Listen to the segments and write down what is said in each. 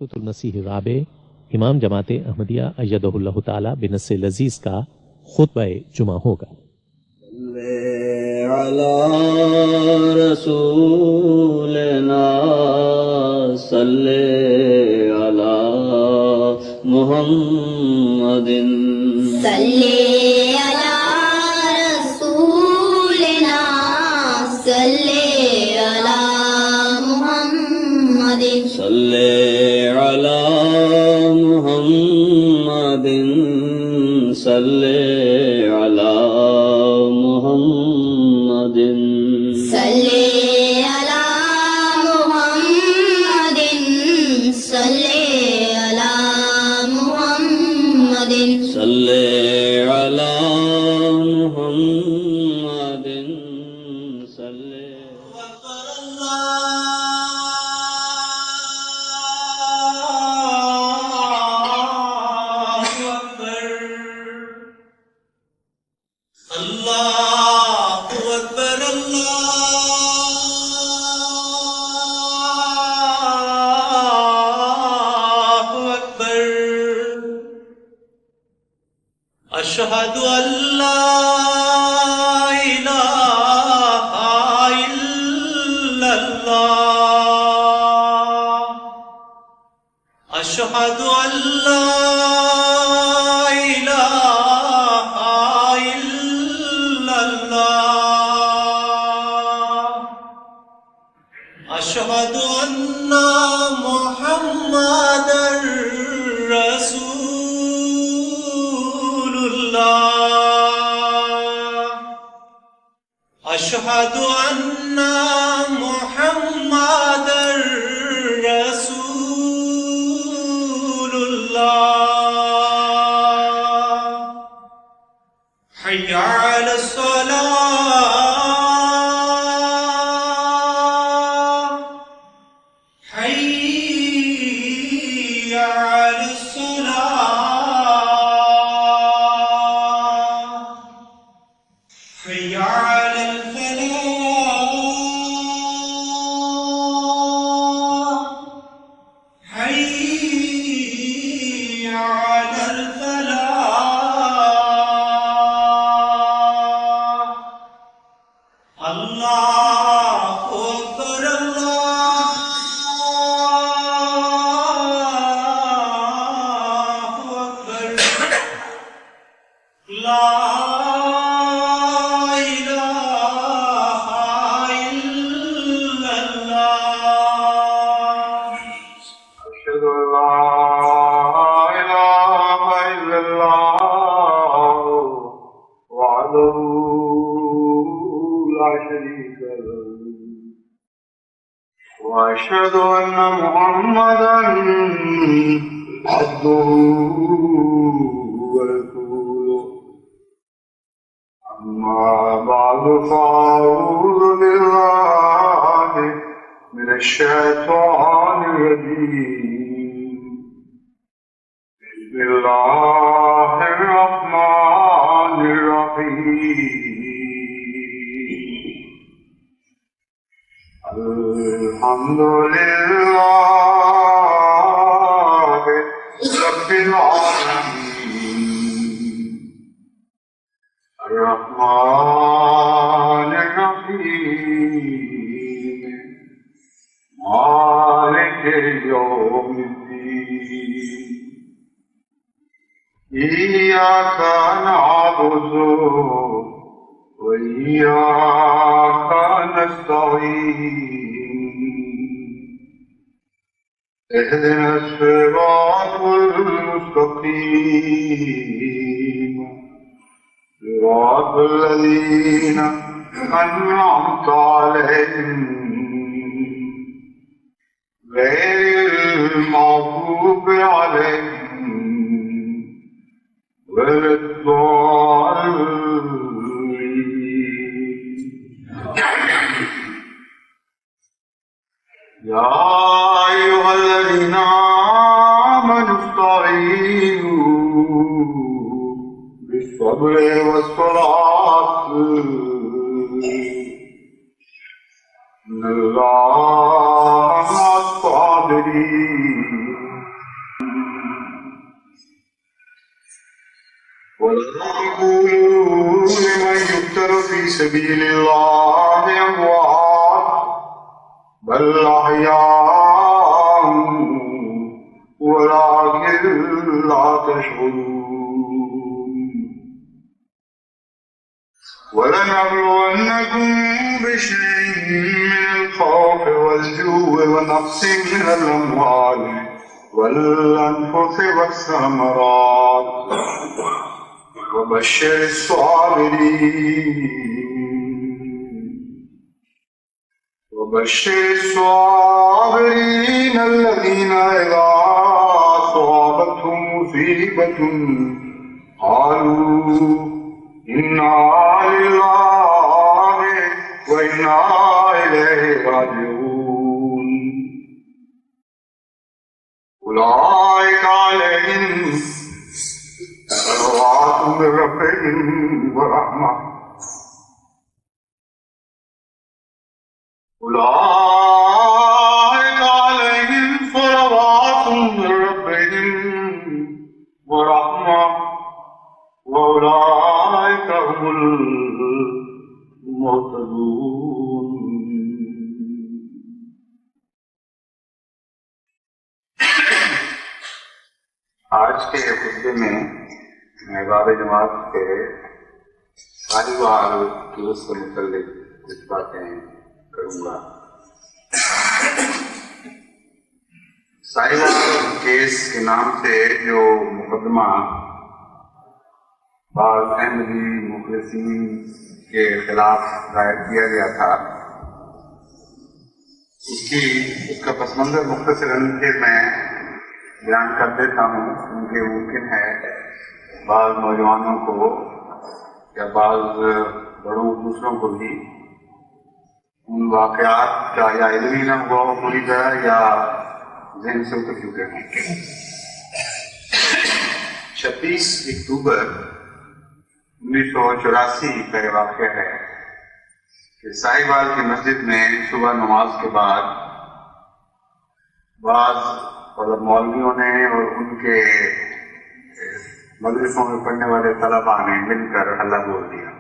وقت المسیح الرابع امام جماعت احمدیہ ایدہ اللہ تعالی بنص لذیذ کا خطبہ جمعہ ہوگا۔ علی رسولنا صلی علی محمد صلی علی رسولنا صلی علی محمد صلی علی محمد صلی علی محمد صلی علی محمد صلی علی محمد صلی علی محمد صلی أشهد أن لا إله إلا الله أشهد أن لا إله إلا الله أشهد أن محمدًا رسول الله أشهد أن محمدًا رسول الله حي على الصلاة حي على الصلاة حي على الفلاح حي على الفلاح الله أكبر الله أكبر لا إله إلا الله أشهد أن لا إله إلا الله وحده لا شريك له وأشهد أن محمدا عبده ورسوله أما بعد فأعوذ بالله من الشيطان الرجيم بسم الله الرحمن الرحيم الحمد لله رب العالمين الرحمن الرحيم مالك يوم الدين إياك نعبد وإياك نستعين اهدنا الصراط المستقيم صراط الذين أنعمت عليهم غير المغضوب عليهم ولا الضالين يا أيها الذين آمنوا استعينوا بالصبر والصلاة إن الله مع الصابرين ولا تقولوا لمن يقتل في سبيل الله أموات بل أحياء ولكن لا تشعرون ولنبلونكم بشيء من الخوف والجوع ونقص من الأموال والأنفس والثمرات وبشر الصابرين الذين إذا أصابتهم مصيبة قالوا إنا لله وإنا إليه راجعون أولئك عليهم صلوات من ربهم ورحمة أولئك عليهم صلوات من ربهم ورحمة وأولئك هم المهتدون. آج کے خطبے میں میں باب جماعت کے ساحیوال کیس سے متعلق کچھ باتیں کروں گا. ساحیوال کیس کے نام سے جو مقدمہ بعض احمدی مخلصین کے خلاف دائر کیا گیا تھا، اس کا پس منظر مختصراً پھر میں بیان کر دیتا ہوں، کیونکہ ممکن ہے بعض نوجوانوں کو یا بعض بڑوں دوسروں کو بھی ان واقعات کا یا علم ہی نہ ہوا ہو پوری طرح یا ذہن سے اتر چکے ہیں. 26 اکتوبر 1984 کا یہ واقعہ ہے کہ ساحیوال کی مسجد میں صبح نماز کے بعد بعض مولویوں نے اور ان کے مدرسوں میں پڑھنے والے طلباء نے مل کر ہلہ بول دیا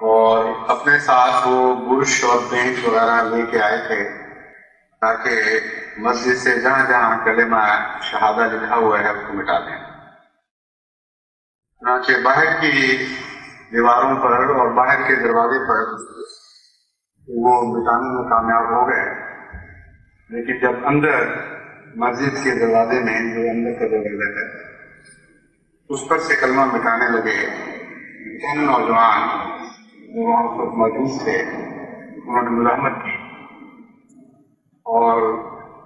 اور اپنے ساتھ وہ برش اور پینٹ وغیرہ لے کے آئے تھے تاکہ مسجد سے جہاں جہاں کلمہ شہادہ لکھا ہوا ہے اس کو مٹا دیں. چنانچہ باہر کی دیواروں پر اور باہر کے دروازے پر وہ مٹانے میں کامیاب ہو گئے، لیکن جب اندر مسجد کے دروازے میں جو اندر کا دروازہ ہے اس پر سے کلمہ مٹانے لگے، ان نوجوان جو وہاں پر موجود تھے انہوں نے مزاحمت کی اور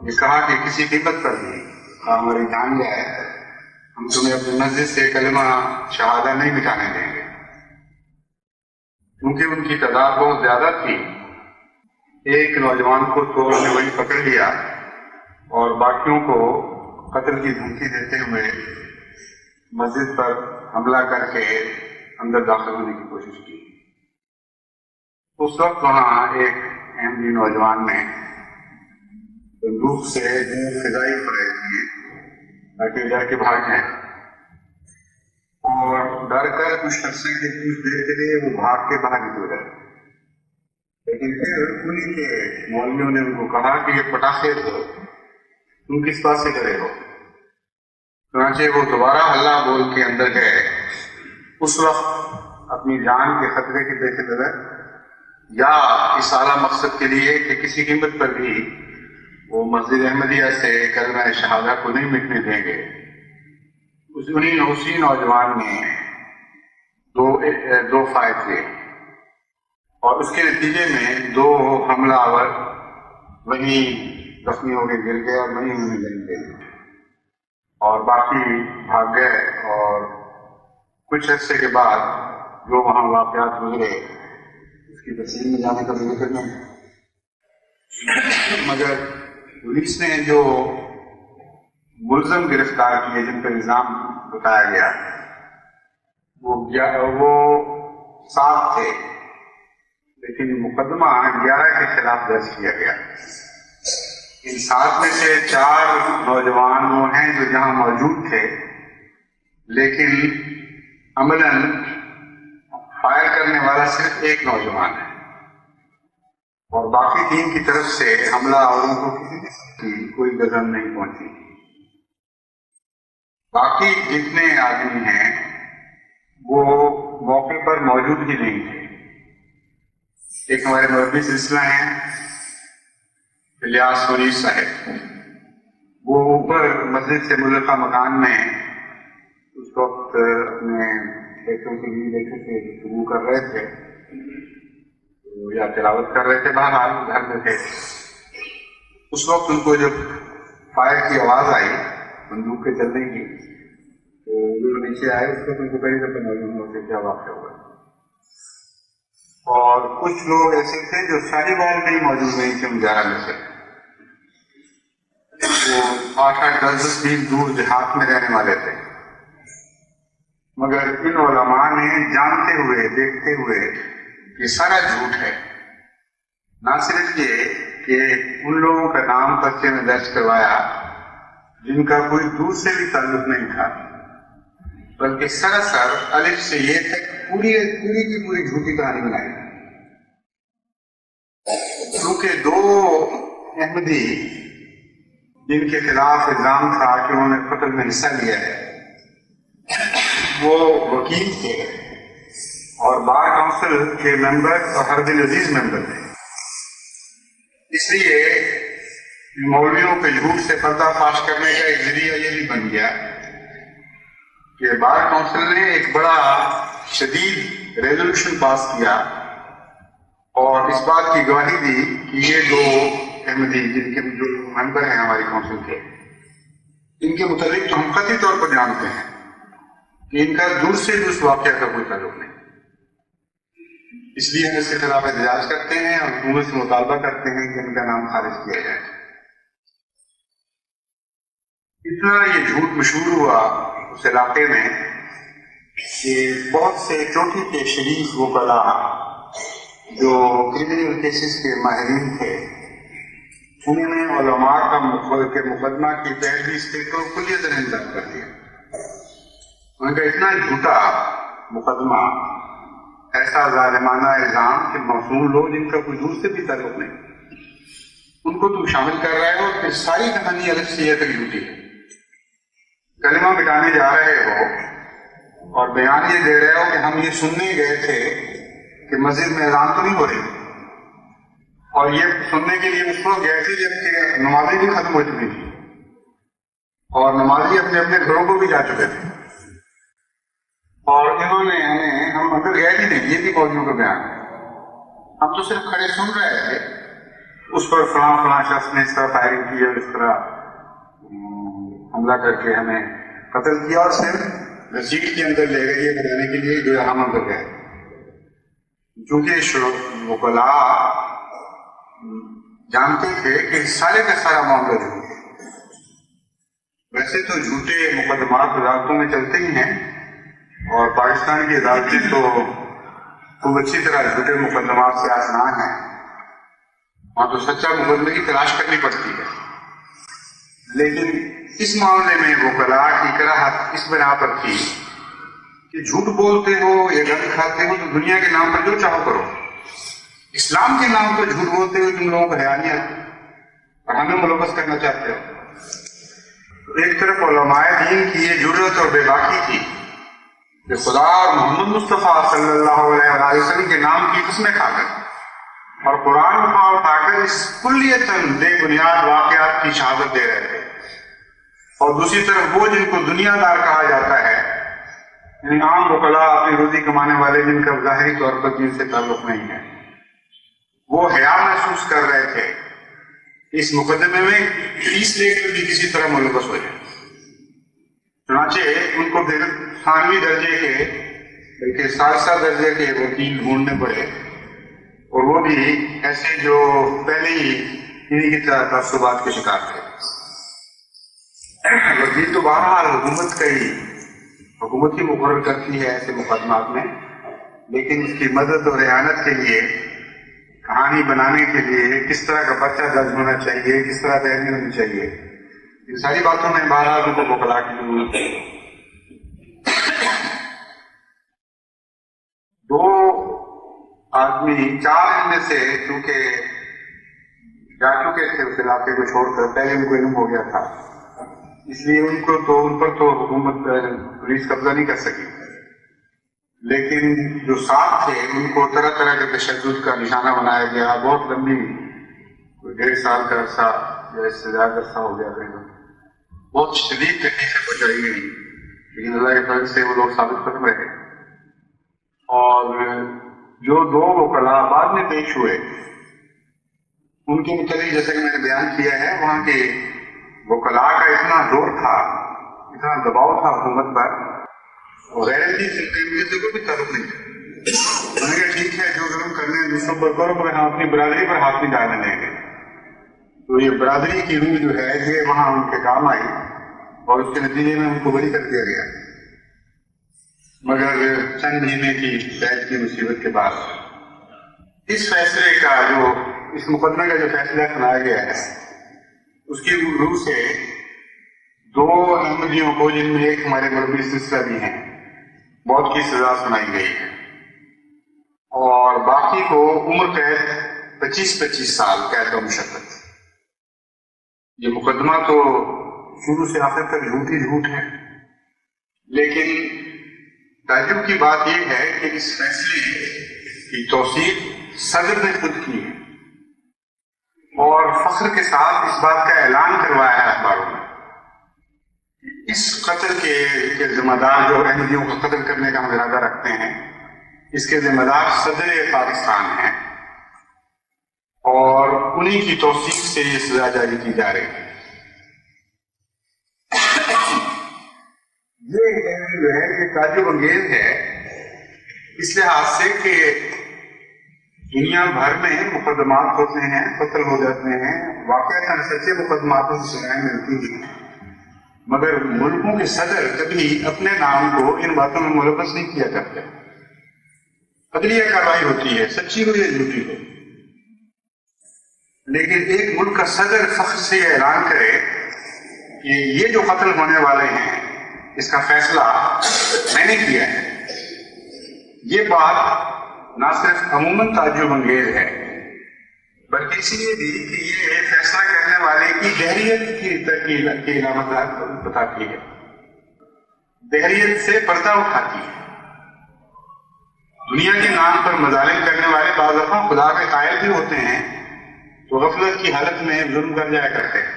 یہ کہا کہ کسی قیمت پر بھی ہماری جان جائے ہم تمہیں اپنی مسجد سے کلمہ شہادہ نہیں مٹانے دیں گے. کیونکہ ان کی تعداد بہت زیادہ تھی، ایک نوجوان کو تو انہوں نے وہی پکڑ لیا اور باقیوں کو قتل کی دھمکی دیتے ہوئے مسجد پر حملہ کر کے اندر داخل ہونے کی کوشش کی. اس وقت وہاں ایک احمدی نوجوان نے بندوق سے فضائی فائر کیے تاکہ ڈر کے بھاگ جائیں اور ڈر کر کچھ عرصے کے کچھ دیر کے لیے وہ بھاگ کے باہر نکل گئے. لیکن پھر انہیں کے مولویوں نے ان کو کہا کہ یہ پٹاخے ہو، تم کس بات سے ڈرے ہو؟ چنانچہ وہ دوبارہ ہلہ بول کے اندر گئے. اس وقت اپنی جان کے خطرے کے پیش نظر یا اس اعلیٰ مقصد کے لیے کہ کسی قیمت پر بھی وہ مسجد احمدیہ سے کلمہ شہادہ کو نہیں مٹنے دیں گے، اسی نوجوان نے دو فائر کیے اور اس کے نتیجے میں 2 حملہ آور وہیں زخمی ہو کے گر گئے اور وہیں انہیں جن گئے اور باقی بھاگ گئے. اور کچھ عرصے کے بعد جو وہاں واقعات گزرے اس کی تفصیل میں جانے کا ذکر نہیں، مگر پولیس نے جو ملزم گرفتار کیے جن پر الزام بتایا گیا وہ 7 تھے، لیکن مقدمہ 11 کے خلاف درج کیا گیا. ان 7 میں سے 4 نوجوان وہ ہیں جو جہاں موجود تھے لیکن عملاً فائر کرنے والا صرف ایک نوجوان ہے اور باقی ٹیم کی طرف سے حملہ آوروں کو کسی کی کوئی گزن نہیں پہنچی. باقی جتنے آدمی ہیں وہ موقع پر موجود ہی نہیں تھے. ایک ہمارے مربی سلسلہ ہیں الیاس منیر صاحب، وہ اوپر مسجد سے ملحقہ مکان میں اس وقت اپنے بیٹوں کے لیے بیٹوں سے گفتگو کر رہے تھے یا تلاوت کر رہے تھے، بہرحال گھر میں تھے. اس وقت ان کو جب فائر کی آواز آئی بندوق کے چلنے کی تو وہ نیچے آئے. اس وقت ان کو پہلی دفعہ معلوم ہوا کہ کیا واقعہ ہوا. اور کچھ لوگ ایسے تھے جو شاہی محل میں ہی موجود نہیں تھے، مجاہرہ میں سے وہ 8-10 میل دور دیہات میں رہنے والے تھے. مگر ان علماء نے جانتے ہوئے دیکھتے ہوئے یہ سارا جھوٹ ہے، نہ صرف یہ کہ ان لوگوں کا نام پرچے میں درج کروایا جن کا کوئی دور سے بھی تعلق نہیں تھا، بلکہ سراسر الف سے یہ تک پوری کی پوری جھوٹی کہانی بنائی. کیونکہ 2 احمدی جن کے خلاف الزام تھا کہ انہوں نے قتل میں حصہ لیا ہے، وہ وکیل تھے اور بار کونسل کے ممبر اور حرب العزیز ممبر تھے. اس لیے مولویوں کے جھوٹ سے پردہ فاش کرنے کا ایک ذریعہ یہ بھی بن گیا کہ بار کونسل نے ایک بڑا شدید ریزولوشن پاس کیا اور اس بات کی گواہی دی کہ یہ 2 احمدی جن کے جو ممبر ہیں ہماری کونسل کے، ان کے متعلق تو ہم قطعی طور پر جانتے ہیں کہ ان کا دور سے بھی اس واقعہ کا کوئی تعلق نہیں. اس لیے ہم اس کے خلاف احتجاج کرتے ہیں اور حکومت سے مطالبہ کرتے ہیں کہ ان کا نام خارج کیا جائے. اتنا یہ جھوٹ مشہور ہوا اس علاقے میں کہ بہت سے چوٹی کے شریف وکلاء جو کرمنل کیسز کے ماہرین تھے، انہوں نے علماء کا مقدمہ کی پیروی سے تو کلیت رد کر دیا. ان کا اتنا جھوٹا مقدمہ، ایسا ظالمانہ الزام کہ معصوم لوگ جن کا کوئی دور سے بھی تعلق نہیں، ان کو تم شامل کر رہے ہو، پھر ساری کہانی الگ سے یہ تک جھوٹی ہے. کلمہ مٹانے جا رہے ہو اور بیان یہ دے رہے ہو کہ ہم یہ سننے گئے تھے کہ مسجد میں اذان تو نہیں ہو رہی، اور یہ سننے کے لیے اس وقت گئے تھے جب نمازیں بھی ختم ہو چکی تھی اور نمازی اپنے اپنے گھروں کو بھی جا چکے تھے، اور انہوں نے ہم اندر گئے بھی نہیں. یہ بھی فوجیوں کا بیان ہے، ہم تو صرف کھڑے سن رہے تھے. اس پر فلاں شخص نے اس طرح فائرنگ کی اور اس طرح حملہ کر کے ہمیں قتل کیا، اور صرف رسید کے اندر لے گئے یہ بتانے کے لیے جو ہم اندر گئے. چونکہ وکلاء جانتے تھے کہ سارے کا سارا معاملہ جھوٹ ہے. ویسے تو جھوٹے مقدمات عدالتوں میں چلتے ہی ہیں اور پاکستان کی عدالتیں تو خوب اچھی طرح جھوٹے مقدمات سے آسان ہیں، وہاں تو سچا مقدمے کی تلاش کرنی پڑتی ہے. لیکن اس معاملے میں وکلاء کی کراہت اس بنا پر تھی کہ جھوٹ بولتے ہو یا گند کھاتے ہو تو دنیا کے نام پر جو چاہو کرو، اسلام کے نام پر جھوٹ بولتے ہوئے تم لوگوں کو حیا نہیں آتی اور ہمیں ملوث کرنا چاہتے ہو. ایک طرف علماء دین کی یہ جرأت اور بے باکی تھی کہ خدا اور محمد مصطفیٰ صلی اللہ علیہ وسلم کے نام کی قسمیں کھا کر اور قرآن اٹھا کر اس کلیتاً بے بنیاد واقعات کی شہادت دے رہے تھے، اور دوسری طرف وہ جن کو دنیا دار کہا جاتا ہے، یعنی عام وکلاء اپنی روزی کمانے والے جن کا ظاہری طور پر دین سے تعلق نہیں ہے، وہ حیا محسوس کر رہے تھے اس مقدمے میں فیس لے کر بھی کسی طرح ملوث ہو جائے. چنانچہ ان کو پھر ثانوی درجے کے بلکہ ثالثہ درجے کے وکیل ڈھونڈنے پڑے، اور وہ بھی ایسے جو پہلے ہی انہیں کی طرح تعصبات کے شکار تھے. وکیل تو بہرحال حکومت ہی مقرر کرتی ہے ایسے مقدمات میں، لیکن اس کی مدد اور اعانت کے لیے، کہانی بنانے کے لیے کس طرح کا پرچہ درج ہونا چاہیے، کس طرح تحریر ہونی چاہیے، ان ساری باتوں میں بہرحال ان کو وکلاء کی ضرورت ہے. آدمی 4 ان میں سے چونکہ جا چکے تھے اس علاقے کو چھوڑ کر، پہلے ان کو علم ہو گیا تھا، اس لیے ان پر تو حکومت پولیس قبضہ نہیں کر سکی، لیکن جو ساتھ تھے ان کو طرح طرح کے تشدد کا نشانہ بنایا گیا. بہت لمبی 1.5 سال کا عرصہ یا اس سے زیادہ عرصہ ہو گیا تھا، بہت شدید تکلیفیں پہنچائی گئی، لیکن اللہ کے فضل سے وہ لوگ ثابت کر رہے. اور جو 2 وکلاء بعد میں پیش ہوئے ان کے متعلق جیسا کہ میں نے بیان کیا ہے، وہاں کے وکلاء کا اتنا زور تھا، اتنا دباؤ تھا حکومت پر، غیرتی سے کوئی بھی تعلق نہیں تھا. انہوں نے کہا ٹھیک ہے جو ظلم کرنے ہیں دوسروں پر کرو، مگر ہم اپنی برادری پر ہاتھ نہیں ڈالنے دیں گے. تو یہ برادری کی روح جو ہے یہ وہاں ان کے کام آئی اور اس کے نتیجے میں ان کو بری کر دیا گیا. مگر چند مہینے کی قید کی مصیبت کے بعد اس فیصلے کا اس مقدمے کا جو فیصلہ سنایا گیا ہے اس کی روح سے 2 احمدیوں کو، جن میں ایک ہمارے مربی سلسلہ بھی ہیں، موت کی سزا سنائی گئی ہے اور باقی کو عمر قید 25 سال قید کا مشقت. یہ مقدمہ تو شروع سے آخر تک جھوٹ ہی جھوٹ ہے، لیکن تعجب کی بات یہ ہے کہ اس فیصلے کی توثیق صدر نے خود کی ہے اور فخر کے ساتھ اس بات کا اعلان کروایا ہے اخباروں میں. اس قتل کے ذمہ دار جو احمدیوں کو قتل کرنے کا ہم ارادہ رکھتے ہیں، اس کے ذمہ دار صدر پاکستان ہیں اور انہی کی توثیق سے یہ سزا جاری کی جا رہی ہے. یہ جو ہے یہ تعجب انگیز ہے اس لحاظ سے کہ دنیا بھر میں مقدمات ہوتے ہیں، قتل ہو جاتے ہیں، واقعہ سچے مقدماتوں کی سزائیں ملتی ہیں، مگر ملکوں کے صدر کبھی اپنے نام کو ان باتوں میں ملوث نہیں کیا کرتے. عدلیہ کارروائی ہوتی ہے، سچی ہو یا جھوٹی ہو، لیکن ایک ملک کا صدر فخر سے یہ اعلان کرے کہ یہ جو قتل ہونے والے ہیں اس کا فیصلہ میں نے کیا ہے، یہ بات نہ صرف عموماً تعجب انگیز ہے بلکہ اس لیے بھی کہ یہ فیصلہ کرنے والے کی دہریت کی علامت بتاتی ہے، دہریت سے پردہ اٹھاتی ہے. دنیا کے نام پر مظالم کرنے والے بعض دفعہ خدا کے قائل بھی ہوتے ہیں تو غفلت کی حالت میں ظلم کر جایا کرتے ہیں،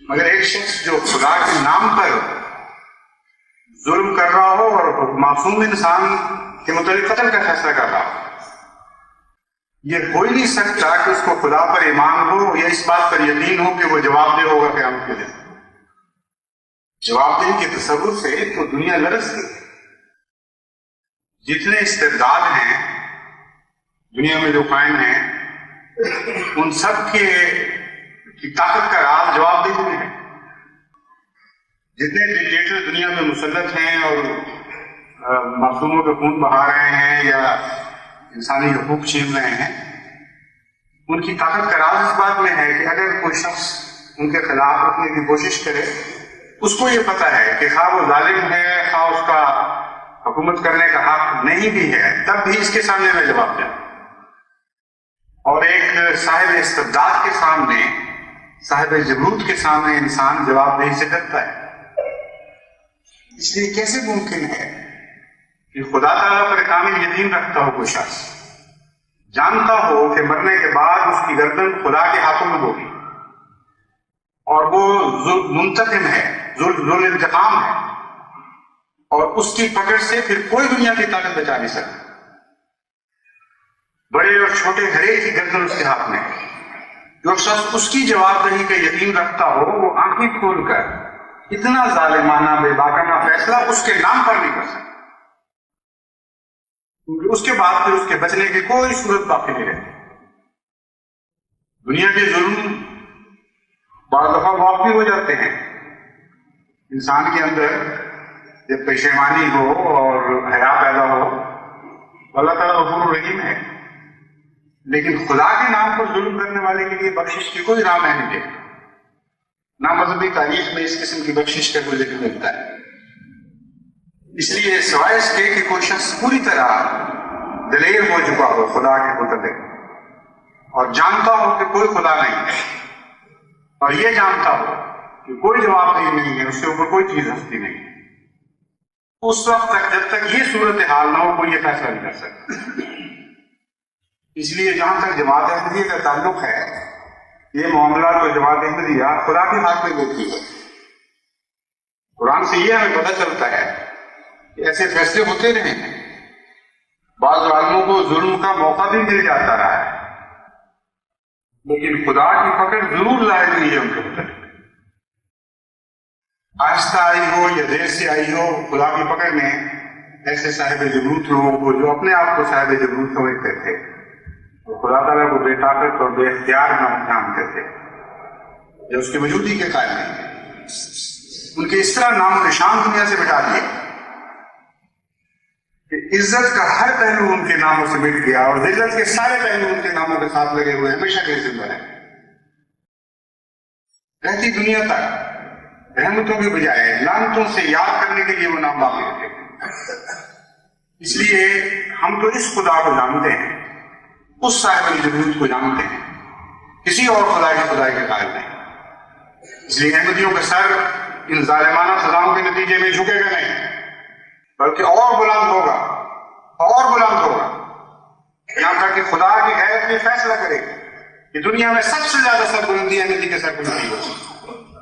مگر ایک شخص جو خدا کے نام پر ظلم کر رہا ہو اور معصوم انسان کے متعلق قتل کا فیصلہ کر رہا ہو، یہ ہو ہی نہیں سکتا کہ اس کو خدا پر ایمان ہو یا اس بات پر یقین ہو کہ وہ جواب دہ ہوگا قیامت کے دن. جواب دہی کے تصور سے تو دنیا لرز گئی. جتنے استبداد ہیں دنیا میں جو قائم ہیں ان سب کی طاقت کا راز جواب دہی میں ہے. جتنے ڈکٹیٹر دنیا میں مسلط ہیں اور معصوموں کے خون بہا رہے ہیں یا انسانی حقوق چھین رہے ہیں، ان کی طاقت کا راز اس بات میں ہے کہ اگر کوئی شخص ان کے خلاف رکھنے کی کوشش کرے، اس کو یہ پتا ہے کہ خواہ وہ ظالم ہے، خواہ اس کا حکومت کرنے کا حق نہیں بھی ہے، تب بھی اس کے سامنے میں جواب دیں. اور ایک صاحب استبداد کے سامنے، صاحب جبروت کے سامنے انسان جواب دہی سے ڈرتا ہے. اس لیے کیسے ممکن ہے کہ خدا تعالیٰ پر کامل یقین رکھتا ہو کوئی شخص، جانتا ہو کہ مرنے کے بعد اس کی گردن خدا کے ہاتھوں میں ہوگی اور وہ منتقم ہے، ذو انتقام ہے، اور اس کی پکڑ سے پھر کوئی دنیا کی طاقت بچا نہیں سکتی. بڑے اور چھوٹے ہر ایک کی گردن اس کے ہاتھ میں ہے. جو شخص اس کی جواب دہی کا یقین رکھتا ہو وہ آنکھیں کھول کر اتنا ظالمانہ بے باکانہ فیصلہ اس کے نام پر نہیں کر سکتا، کیونکہ اس کے بعد پھر اس کے بچنے کی کوئی صورت باقی نہیں رہتی. دنیا کے ظلم بعض دفعہ واقعی ہو جاتے ہیں. انسان کے اندر جب پشیمانی ہو اور حیا پیدا ہو، اللہ تعالیٰ غفور الرحیم ہے، لیکن خدا کے نام پر ظلم کرنے والے کے لیے بخشش کی کوئی راہ میں نہیں دیکھتا. نہ مذہبی تاریخ میں اس قسم کی بخشش کا کوئی ذکر ملتا ہے. اس لیے سوائے اس کے کہ کوئی شخص پوری طرح دلیر ہو چکا ہو خدا کے متعلق اور جانتا ہو کہ کوئی خدا نہیں ہے اور یہ جانتا ہو کہ کوئی جواب نہیں ہے، اس کے اوپر کوئی چیز ہستی نہیں ہے، اس وقت تک جب تک یہ صورتحال نہ ہو کوئی یہ فیصلہ نہیں کر سکتا۔ اس لیے جہاں تک جماعت احمدیہ کا تعلق ہے، یہ معاملات تو جماعت احمدیہ خدا کے ہاتھ میں دیتی ہے۔ قرآن سے یہ ہمیں پتہ چلتا ہے کہ ایسے فیصلے ہوتے رہے ہیں، بعض عالموں کو ظلم کا موقع بھی مل جاتا رہا ہے، لیکن خدا کی پکڑ ضرور ظاہر ہوئی ہے ان کے متعلق، آہستہ آئی ہو یا دیر سے آئی ہو، خدا کی پکڑ نے ایسے صاحب جبروت لوگوں کو جو اپنے آپ کو صاحب جبروت سمجھتے تھے اور خدا تعالیٰ کو بے طاقت اور بے اختیار جانتے تھے جو اس کی وجودی کے قائل نہیں، ان کے اس طرح نام و نشان دنیا سے مٹا دیے کہ عزت کا ہر پہلو ان کے ناموں سے مٹ گیا اور ذلت کے سارے پہلو ان کے ناموں کے ساتھ لگے ہوئے ہمیشہ کے زندہ ہیں۔ رہتی دنیا تک رحمتوں کے بجائے لعنتوں سے یاد کرنے کے لیے وہ نام باقی رکھے۔ اس لیے ہم تو اس خدا کو جانتے ہیں، اس صاحب الجبروت کو جانتے ہیں، کسی اور خدا کی خدائی کے قائل نہیں۔ اس لیے احمدیوں کا سر ان ظالمانہ سزاؤں کے نتیجے میں جھکے گا نہیں، بلکہ اور بلند ہوگا، اور بلند ہوگا، یہاں تک کہ خدا کی غیرت میں فیصلہ کرے کہ دنیا میں سب سے زیادہ سربلندی احمدی کے سر بلندی ہوگی،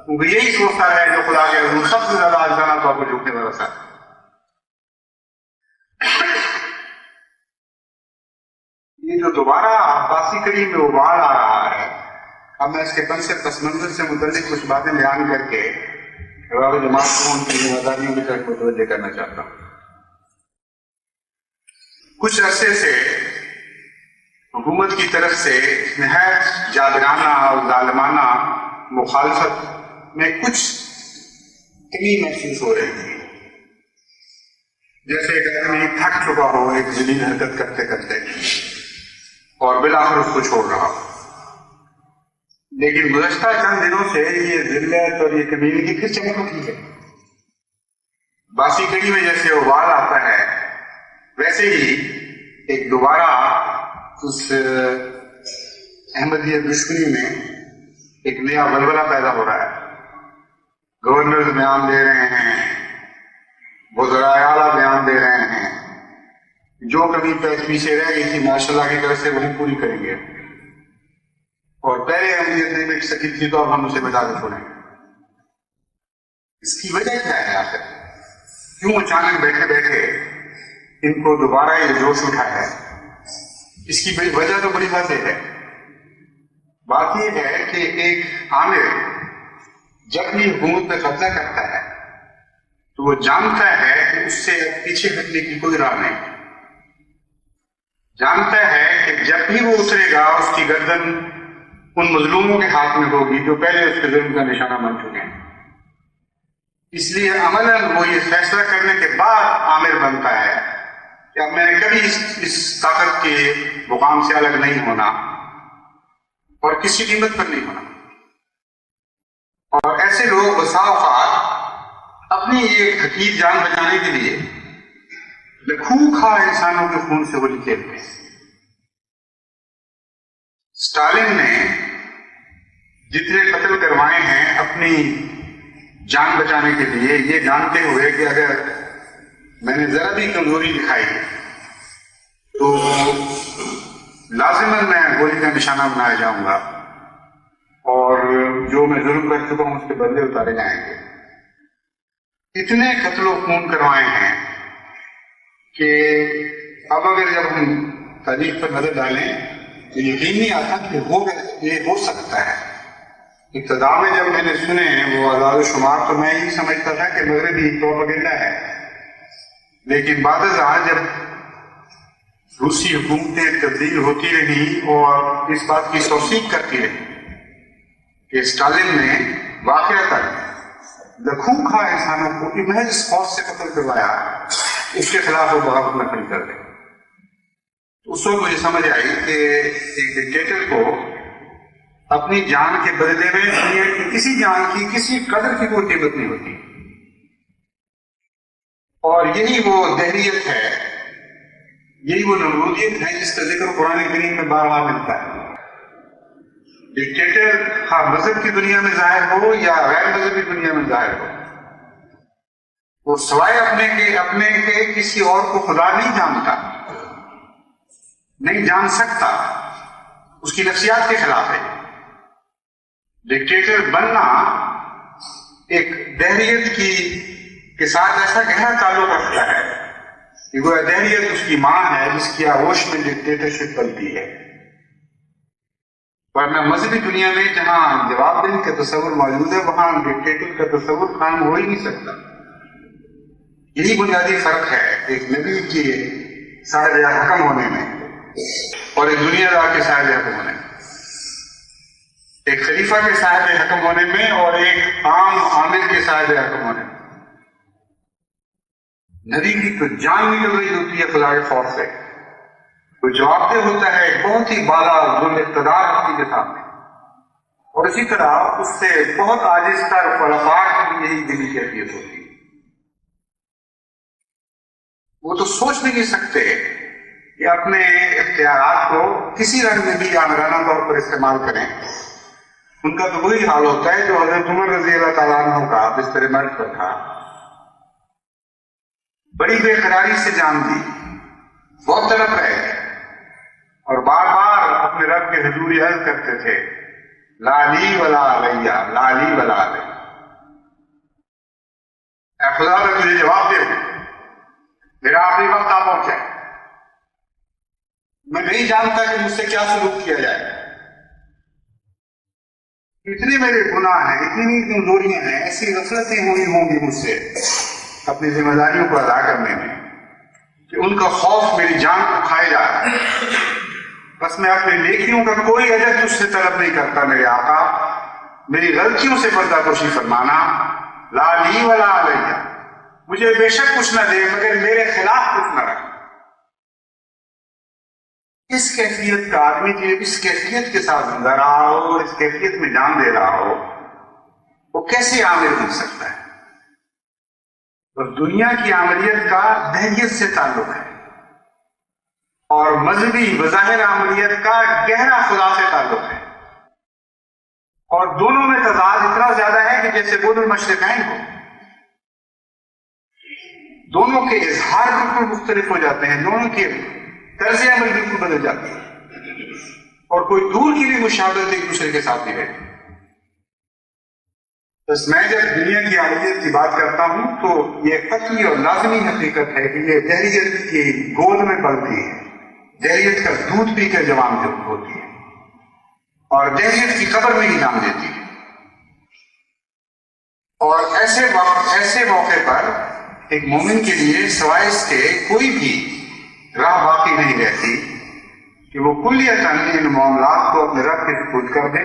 کیونکہ یہی سوچتا ہے جو خدا کے حضور سب سے زیادہ آجزانہ طور پر جھکنے والا سر۔ یہ جو دوبارہ عباسی کڑی میں ابھار آ رہا ہے، اب میں اس کے پس منظر سے متعلق کچھ باتیں بیان کر کے جماعت کو ان کی ذمہ داریوں کی طرف متوجہ کرنا چاہتا ہوں۔ کچھ عرصے سے حکومت کی طرف سے نہایت جابرانہ اور ظالمانہ مخالفت میں کچھ کمی محسوس ہو رہی تھی، جیسے ایک آدمی تھک چکا ہو ایک ذلیل حرکت کرتے کرتے اور بالآخر اس کو چھوڑ رہا ہو، لیکن گزشتہ چند دنوں سے یہ ذلت اور یہ کمینگی پھر چمک اٹھی ہے۔ باسی کڑی میں جیسے ابال آتا ہے ویسے ہی ایک دوبارہ اس احمدیت دشمنی میں ایک نیا بلبلہ پیدا ہو رہا ہے۔ گورنر بیان دے رہے ہیں، وزرائے اعلیٰ بیان دے رہے ہیں، جو کمی پیچھے رہ گئی تھی ماشاءاللہ کی طرف سے وہی پوری کریں گے، اور پہلے اہمیت نہیں مٹ سکی تھی تو اب ہم اسے بتا کے چھوڑیں گے۔ اس کی وجہ کیا ہے آخر؟ کیوں اچانک بیٹھے بیٹھے ان کو دوبارہ یہ جوش اٹھا ہے؟ اس کی وجہ تو بڑی واضح ہے۔ بات یہ ہے کہ ایک عامر جب بھی حکومت پہ قبضہ کرتا ہے تو وہ جانتا ہے کہ اس سے پیچھے ہٹنے کی کوئی راہ نہیں، جانتا ہے کہ جب بھی وہ اترے گا اس کی گردن ان مظلوموں کے ہاتھ میں ہوگی جو پہلے اس کے ظلم کا نشانہ بن چکے ہیں۔ اس لیے عملاً وہ یہ فیصلہ کرنے کے بعد عامر بنتا ہے کہ اب میں نے کبھی اس طاقت کے مقام سے الگ نہیں ہونا اور کسی قیمت پر نہیں ہونا۔ اور ایسے لوگ بسا اوقات اپنی ایک حقیر جان بچانے کے لیے لکھوں کھا انسانوں کے خون سے ہولی کھیلتے ہیں۔ اسٹالن نے جتنے قتل کروائے ہیں اپنی جان بچانے کے لیے، یہ جانتے ہوئے کہ اگر میں نے ذرا بھی کمزوری دکھائی تو لازماً میں گولی کا نشانہ بنایا جاؤں گا اور جو میں ظلم کر چکا ہوں اس کے بدلے اتارے جائیں گے۔ اتنے قتل و خون کروائے ہیں کہ اب اگر جب ہم تاریخ پر نظر ڈالیں تو یقین نہیں آتا کہ یہ ہو سکتا ہے۔ ابتدا میں جب میں نے سنے وہ اعداد و شمار تو میں ہی سمجھتا تھا کہ مغربی پروپیگنڈا ہے، لیکن بعد ازاں جب روسی حکومتیں تبدیل ہوتی رہی اور اس بات کی توثیق کرتی رہی کہ اسٹالن نے واقعتاً لکھوں کھا انسانوں کو محض اس خوف سے قتل کروایا، اس کے خلاف وہ بغاوت نہ کھڑی کر دے۔ اس وقت مجھے سمجھ آئی کہ ایک ڈکٹیٹر کو اپنی جان کے بدلے میں دنیا کی کسی جان کی کسی قدر کی کوئی قیمت نہیں ہوتی، اور یہی وہ دہریت ہے یہی وہ نمرودیت ہے جس کا ذکر قرآن کریم میں بارہا ملتا ہے. ڈکٹیٹر ہاں مذہب کی دنیا میں ظاہر ہو یا غیر مذہبی دنیا میں ظاہر ہو، وہ سوائے اپنے کے کسی اور کو خدا نہیں جانتا، نہیں جان سکتا، اس کی نفسیات کے خلاف ہے. ڈکٹیٹر بننا ایک دہریت کے ساتھ ایسا گہرا تعلق رکھتا ہے کہ وہ دہریت اس کی ماں ہے جس کی آغوش میں ڈکٹیٹرشپ بنتی ہے. ورنہ مذہبی دنیا میں جہاں جواب دہی کا تصور موجود ہے وہاں ڈکٹیٹر کا تصور قائم ہو ہی نہیں سکتا. یہی بنیادی فرق ہے ایک نبی کے صاحب حکم ہونے میں اور ایک دنیا دار کے صاحب حکم ہونے میں، ایک خلیفہ کے صاحب حکم ہونے میں اور ایک عام عامل کے صاحب حکم ہونے میں. نبی کی تو جان نکل رہی ہوتی ہے خدا کے خوف سے، وہ جواب دہ ہوتا ہے بہت ہی بالا ذل اقتدار ہستی کے سامنے، اور اسی طرح اس سے بہت عاجز تر خلفاء کی یہی دلی کیفیت ہوتی ہے. وہ تو سوچ بھی نہیں سکتے کہ اپنے اختیارات کو کسی رنگ میں بھی آمرانہ طور پر استعمال کریں. ان کا تو وہی حال ہوتا ہے جو حضرت عمر رضی اللہ تعالیٰ عنہ کا بستر مرگ پر تھا. بڑی بے قراری سے جان دی، بہت تڑپ رہے تھے اور بار بار اپنے رب کے حضور عرض کرتے تھے لا لی ولا علیہ، لا لی ولا علیہ. اے خدا میں تجھے جواب دے، میرا آخری وقت آ پہنچا ہے، میں نہیں جانتا کہ مجھ سے کیا سلوک کیا جائے. اتنے میرے گناہ ہیں، اتنی کمزوریاں ہیں، ایسی غفلتیں ہوئی ہوں گی مجھ سے اپنی ذمہ داریوں کو ادا کرنے میں کہ ان کا خوف میری جان کو کھائے جا رہا ہے. بس میں اپنے نیکیوں کا کوئی اجر تجھ سے طلب نہیں کرتا میرے آقا، میری غلطیوں سے پردہ پوشی فرمانا. لا لی ولا علیہ، مجھے بے شک کچھ نہ دے مگر میرے خلاف کچھ نہ رکھ. اس کیفیت کا آدمی جو اس کیفیت کے ساتھ زندہ رہا ہو اور اس کیفیت میں جان دے رہا ہو، وہ کیسے عامر بن سکتا ہے؟ اور دنیا کی عامریت کا دہریت سے تعلق ہے اور مذہبی بظاہر عامریت کا گہرا خدا سے تعلق ہے، اور دونوں میں تضاد اتنا زیادہ ہے کہ جیسے بعد المشرقین ہو. دونوں کے اظہار بالکل مختلف ہو جاتے ہیں، دونوں کے طرز عمل بالکل بدل جاتے ہیں اور کوئی دور کی بھی مشابہت ایک دوسرے کے ساتھ نہیں رہتی. بس میں جب دنیا کی عالیت کی بات کرتا ہوں تو یہ قطعی اور لازمی حقیقت ہے کہ یہ دہریت کی گود میں پلتی ہے، دہریت کا دودھ پی کر جوان ہوتی ہے اور دہریت کی قبر میں ہی نام دیتی ہے. اور ایسے موقع پر ایک مومن کے لیے سوائے اس کے کوئی بھی راہ باقی نہیں رہتی کہ وہ کلیتاً ان معاملات کو اپنے رب کے سپرد کر دے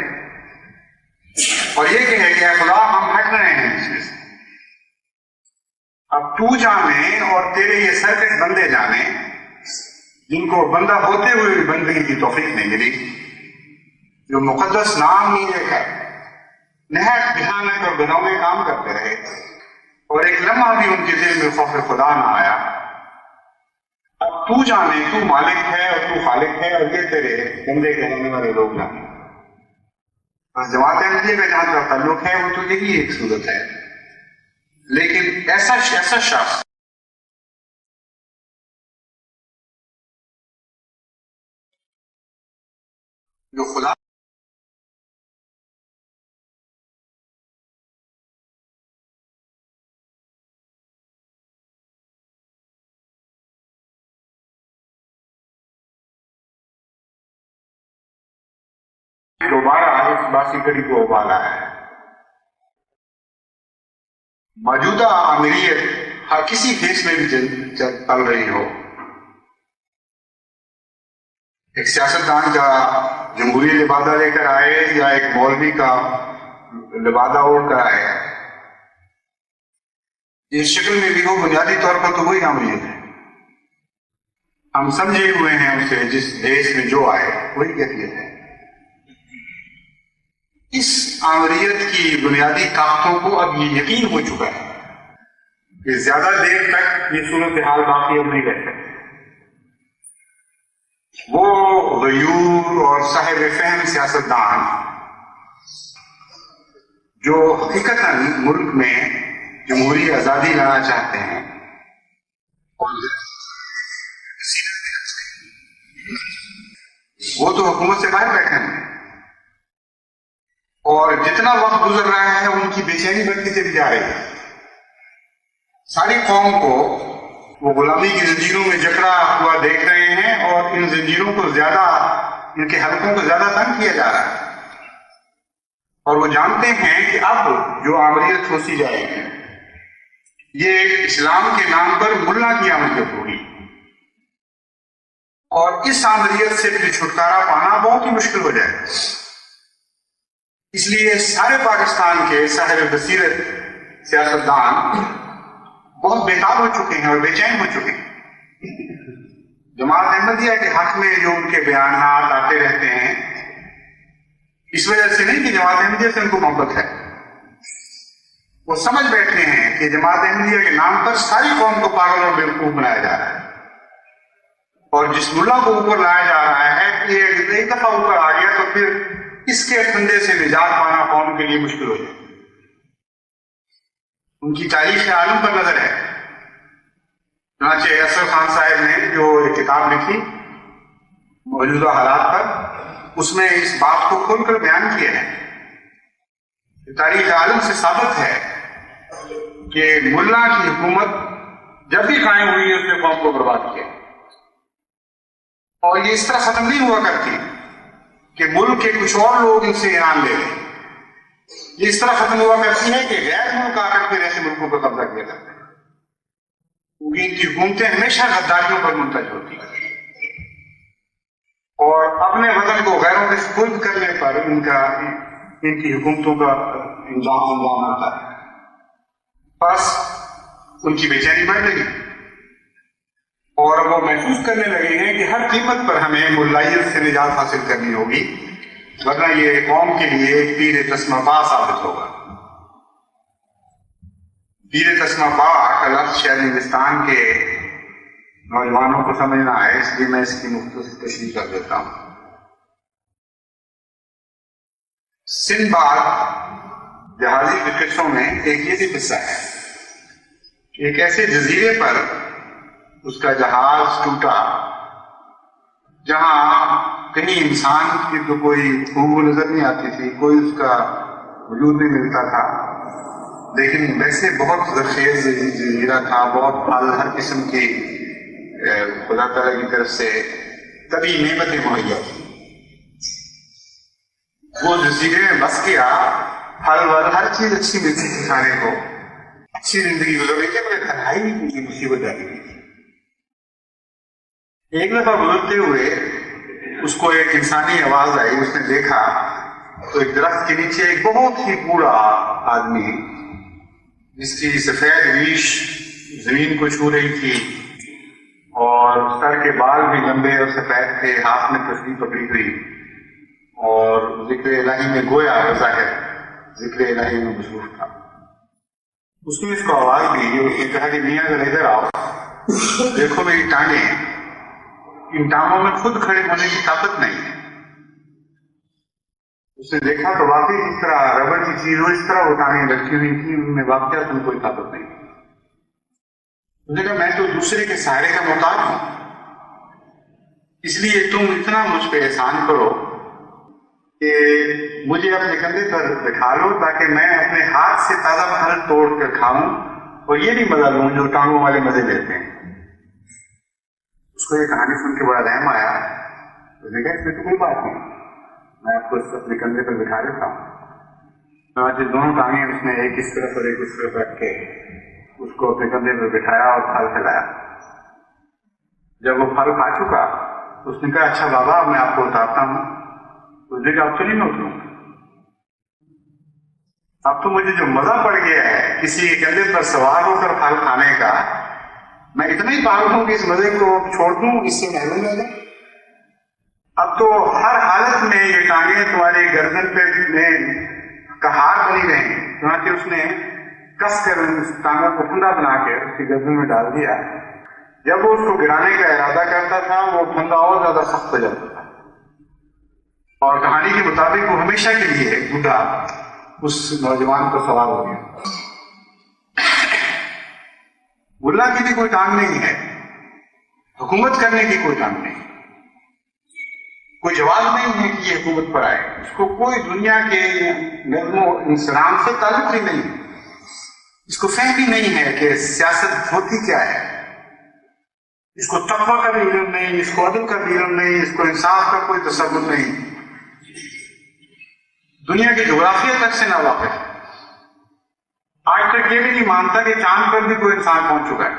اور یہ کہے کہ اے خدا ہم ہٹ رہے ہیں اس میں سے، اب تو جانے اور تیرے یہ سرکش بندے جانے جن کو بندہ ہوتے ہوئے بھی بندگی کی توفیق نہیں ملی، جو مقدس نام نہیں لے کر نہایت بھیانک اور گناؤنے کام کرتے رہے اور ایک لمحہ بھی ان کے دل میں خوف خدا نہ آیا. اب تو جانے، تو مالک ہے اور تو خالق ہے اور یہ تیرے بندے کہنے والے لوگ جانے. بس جماعت احمدیہ کا جہاں کا تعلق ہے وہ تو یہی ایک صورت ہے، لیکن ایسا شخص جو خدا دوبارہ اس باسی کڑی کو ابالا ہے. موجودہ آمریت ہر کسی دیش میں بھی چل رہی ہو، ایک سیاستدان کا جمہوری لبادہ لے کر آئے یا ایک مولوی کا لبادہ اوڑھ کر آئے، اس شکل میں بھی وہ بنیادی طور پر تو وہی آمریت ہے. ہم سمجھے ہوئے ہیں اسے جس دیش میں جو آئے وہی کیفیت ہے. اس آمریت کی بنیادی طاقتوں کو اب یہ یقین ہو چکا ہے کہ زیادہ دیر تک یہ صورتحال باقی اب نہیں رہ سکتی. وہ غیور اور صاحب فہم سیاستدان جو حقیقتاً ملک میں جمہوری آزادی لانا چاہتے ہیں، وہ تو حکومت سے باہر بیٹھے ہیں، اور جتنا وقت گزر رہا ہے ان کی بے چینی بڑھتی چلی جا رہی ہے۔ ساری قوم کو وہ غلامی کی زنجیروں میں جکڑا ہوا دیکھ رہے ہیں، اور ان زنجیروں کو زیادہ، ان کے حلقوں کو زیادہ تنگ کیا جا رہا ہے، اور وہ جانتے ہیں کہ اب جو آمریت ٹھوسی جائے گی یہ اسلام کے نام پر ملا کی آمریت ہوگی، اور اس آمریت سے پھر چھٹکارا پانا بہت ہی مشکل ہو جائے گا۔ اس لیے سارے پاکستان کے صاحب بصیرت سیاستدان بہت بےتاب ہو چکے ہیں اور بے چین ہو چکے ہیں۔ جماعت احمدیہ کے حق میں جو ان کے بیانات آتے رہتے ہیں، اس وجہ سے نہیں کہ جماعت احمدیہ سے ان کو محبت ہے، وہ سمجھ بیٹھے ہیں کہ جماعت احمدیہ کے نام پر ساری قوم کو پاگل اور بیوقوف بنایا جا رہا ہے، اور جس ملا کو اوپر لایا جا رہا ہے کہ ایک دفعہ اوپر آ گیا تو پھر اس کے پھندے سے نجات پانا قوم کے لیے مشکل ہو جائے۔ ان کی تاریخ عالم پر نظر ہے۔ چنانچہ اصغر خان صاحب نے جو ایک کتاب لکھی موجودہ حالات پر، اس میں اس بات کو کھول کر بیان کیا ہے۔ تاریخ عالم سے ثابت ہے کہ ملا کی حکومت جب بھی قائم ہوئی ہے اس نے قوم کو برباد کیا، اور یہ اس طرح ختم نہیں ہوا کرتی کہ ملک کے کچھ اور لوگ ان سے انعام لے لیں، یہ اس طرح ختم ہوا کرتی ہے کہ غیر ملک آ کر پھر ایسے ملکوں پر قبضہ کیا جاتا ہے، کیونکہ ان کی حکومتیں ہمیشہ غداریوں پر منتج ہوتی ہیں، اور اپنے وطن کو غیروں کے سپرد کرنے پر ان کی حکومتوں کا انجام ہوتا ہے۔ بس ان کی بے چینی بڑھ گئی، اور وہ محسوس کرنے لگے ہیں کہ ہر قیمت پر ہمیں ملائیت سے نجات حاصل کرنی ہوگی، ورنہ یہ قوم کے لیے ایک تیر تسمہ پا ثابت ہوگا۔ تیر تسمہ پا کا لفظ شاید ہندوستان کے نوجوانوں کو سمجھنا ہے، اس لیے میں اس کی مختصر تشریح کر دیتا ہوں۔ سندباد جہازی کے قصوں میں ایک یہ بھی قصہ ہے، ایک ایسے جزیرے پر اس کا جہاز ٹوٹا جہاں کہیں انسان کی تو کوئی خوب نظر نہیں آتی تھی، کوئی اس کا وجود نہیں ملتا تھا، لیکن ویسے بہت زرخیز جزیرہ تھا، بہت پھل ہر قسم کی خدا تعالیٰ کی طرف سے طبی نعمتیں مہیا تھیں۔ وہ جزیرے میں بس گیا، پھل ول ہر چیز اچھی ملتی تھی، کھانے کو اچھی زندگی گزر رہی تھی، مگر تنہائی کی مصیبت آ گئی۔ ایک دفعہ گزرتے ہوئے اس کو ایک انسانی آواز آئی، اس نے دیکھا تو ایک درخت کے نیچے ایک بہت ہی بوڑھا آدمی جس کی سفید ریش زمین کو چھو رہی تھی اور سر کے بال بھی لمبے اور سفید تھے، ہاتھ میں تسبیح پکڑی ہوئی اور ذکر الہی میں گویا بظاہر ذکر الہی میں مصروف تھا۔ اس نے اس کو آواز دی، اس نے کہا کہ میاں ذرا ادھر آؤ، دیکھو میری ٹانگیں، ان ٹانگوں میں خود کھڑے ہونے کی طاقت نہیں ہے۔ اس نے دیکھا تو واقعی اس طرح ربڑ کی چیز ہو، اس طرح وہ ٹانگیں رکھی ہوئی تھی، ان میں واقعات میں کوئی طاقت نہیں۔ اس نے کہا میں تو دوسرے کے سہارے کا محتاج ہوں، اس لیے تم اتنا مجھ پہ احسان کرو کہ مجھے اپنے کندھے پر بٹھا لو تاکہ میں اپنے ہاتھ سے تازہ پھل توڑ کر کھاؤں اور یہ بھی مزہ لوں جو ٹانگوں والے مزے لیتے ہیں۔ اس کو یہ کہانی سن کے بڑا رحم آیا، اس نے کہا اس میں تو کوئی بات نہیں، میں آپ کو اپنے کندھے پر بٹھا لیتا ہوں۔ دونوں ٹانگیں اس نے ایک اس طرف اور ایک اس طرف رکھ کے اس کو اپنے کندھے پر بٹھایا اور پھل کھلایا۔ جب وہ پھل کھا چکا اس نے کہا اچھا بابا اب میں آپ کو اتارتا ہوں۔ اس نے کہا اب تو نہیں میں اتروں، اب تو مجھے جو مزہ پڑ گیا ہے کسی کے کندھے پر سوار ہو کر پھل کھانے کا، میں اتنا ہی پاگل ہوں کہ اس مزے کو چھوڑ دوں، اس سے محروم رہ جاؤں۔ اب تو ہر حالت میں یہ ٹانگیں تمہاری گردن پہ کہار بنی رہیں۔ چنانچہ اس نے کس کر اس ٹانگوں کو پھندا بنا کے اس کی گردن میں ڈال دیا جب وہ اس کو گرانے کا ارادہ کرتا تھا وہ پھندا اور زیادہ سخت ہو جاتا تھا، اور کہانی کے مطابق وہ ہمیشہ کے لیے بوڑھا اس نوجوان پر سوار ہو گیا۔ ملا کی بھی کوئی ٹانگ نہیں ہے، حکومت کرنے کی کوئی ٹانگ نہیں، کوئی جواز نہیں ہے کہ یہ حکومت پر آئے، اس کو کوئی دنیا کے نظم و انسلام سے تعلق ہی نہیں، اس کو فہم ہی نہیں ہے کہ سیاست ہوتی کیا ہے، اس کو تقویٰ کا بھی علم نہیں، اس کو عدل کا بھی علم نہیں، اس کو انصاف کا کوئی تصور نہیں، دنیا کی جغرافیہ تک سے نہ واقف، آج تک یہ بھی نہیں مانتا کہ چاند پر بھی کوئی انسان پہنچ چکا ہے۔